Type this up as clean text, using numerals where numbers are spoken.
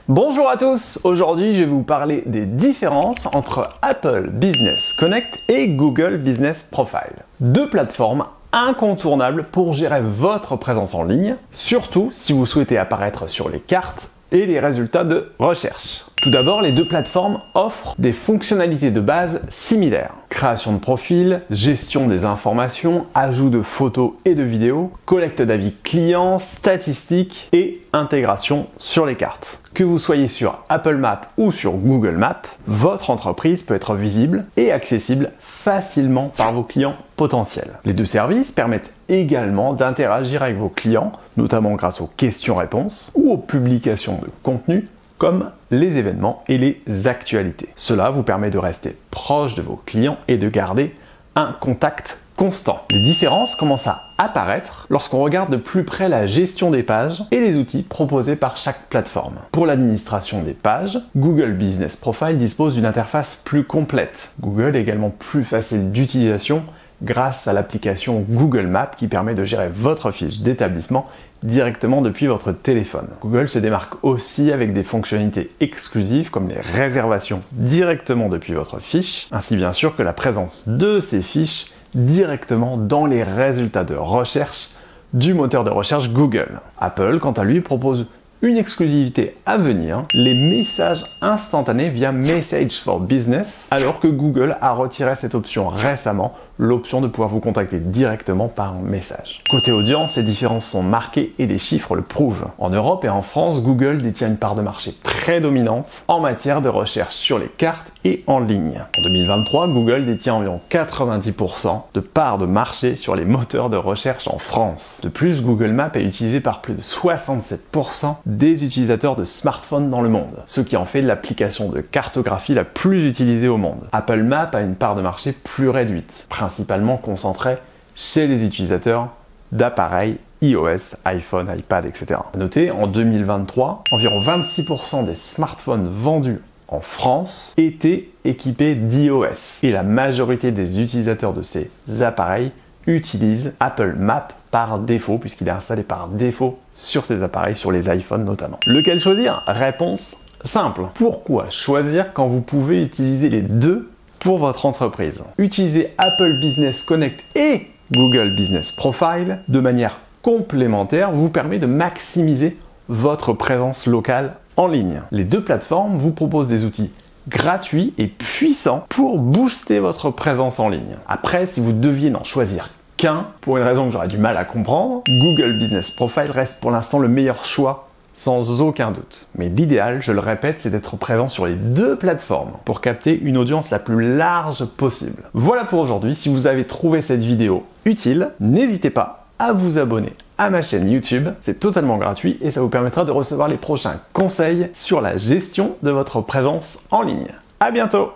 Bonjour à tous, aujourd'hui je vais vous parler des différences entre Apple Business Connect et Google Business Profile. Deux plateformes incontournables pour gérer votre présence en ligne, surtout si vous souhaitez apparaître sur les cartes et les résultats de recherche. Tout d'abord, les deux plateformes offrent des fonctionnalités de base similaires. Création de profil, gestion des informations, ajout de photos et de vidéos, collecte d'avis clients, statistiques et intégration sur les cartes. Que vous soyez sur Apple Maps ou sur Google Maps, votre entreprise peut être visible et accessible facilement par vos clients potentiels. Les deux services permettent également d'interagir avec vos clients, notamment grâce aux questions-réponses ou aux publications de contenu comme les événements et les actualités. Cela vous permet de rester proche de vos clients et de garder un contact constant. Les différences commencent à apparaître lorsqu'on regarde de plus près la gestion des pages et les outils proposés par chaque plateforme. Pour l'administration des pages, Google Business Profile dispose d'une interface plus complète. Google est également plus facile d'utilisation grâce à l'application Google Maps qui permet de gérer votre fiche d'établissement directement depuis votre téléphone. Google se démarque aussi avec des fonctionnalités exclusives comme les réservations directement depuis votre fiche, ainsi bien sûr que la présence de ces fiches directement dans les résultats de recherche du moteur de recherche Google. Apple, quant à lui, propose une exclusivité à venir, les messages instantanés via Message for Business, alors que Google a retiré cette option récemment, l'option de pouvoir vous contacter directement par message. Côté audience, ces différences sont marquées et les chiffres le prouvent. En Europe et en France, Google détient une part de marché prédominante en matière de recherche sur les cartes et en ligne. En 2023, Google détient environ 90% de part de marché sur les moteurs de recherche en France. De plus, Google Maps est utilisé par plus de 67% des utilisateurs de smartphones dans le monde, ce qui en fait l'application de cartographie la plus utilisée au monde. Apple Maps a une part de marché plus réduite, principalement concentrée chez les utilisateurs d'appareils iOS, iPhone, iPad, etc. Notez, en 2023, environ 26% des smartphones vendus en France étaient équipés d'iOS et la majorité des utilisateurs de ces appareils utilisent Apple Maps par défaut puisqu'il est installé par défaut sur ces appareils, sur les iPhones notamment. Lequel choisir? Réponse simple. Pourquoi choisir quand vous pouvez utiliser les deux pour votre entreprise? Utiliser Apple Business Connect et Google Business Profile de manière complémentaire vous permet de maximiser votre présence locale en ligne. Les deux plateformes vous proposent des outils gratuits et puissants pour booster votre présence en ligne. Après, si vous deviez n'en choisir qu'un, pour une raison que j'aurais du mal à comprendre, Google Business Profile reste pour l'instant le meilleur choix sans aucun doute. Mais l'idéal, je le répète, c'est d'être présent sur les deux plateformes pour capter une audience la plus large possible. Voilà pour aujourd'hui. Si vous avez trouvé cette vidéo utile, n'hésitez pas à vous abonner à ma chaîne YouTube. C'est totalement gratuit et ça vous permettra de recevoir les prochains conseils sur la gestion de votre présence en ligne. À bientôt!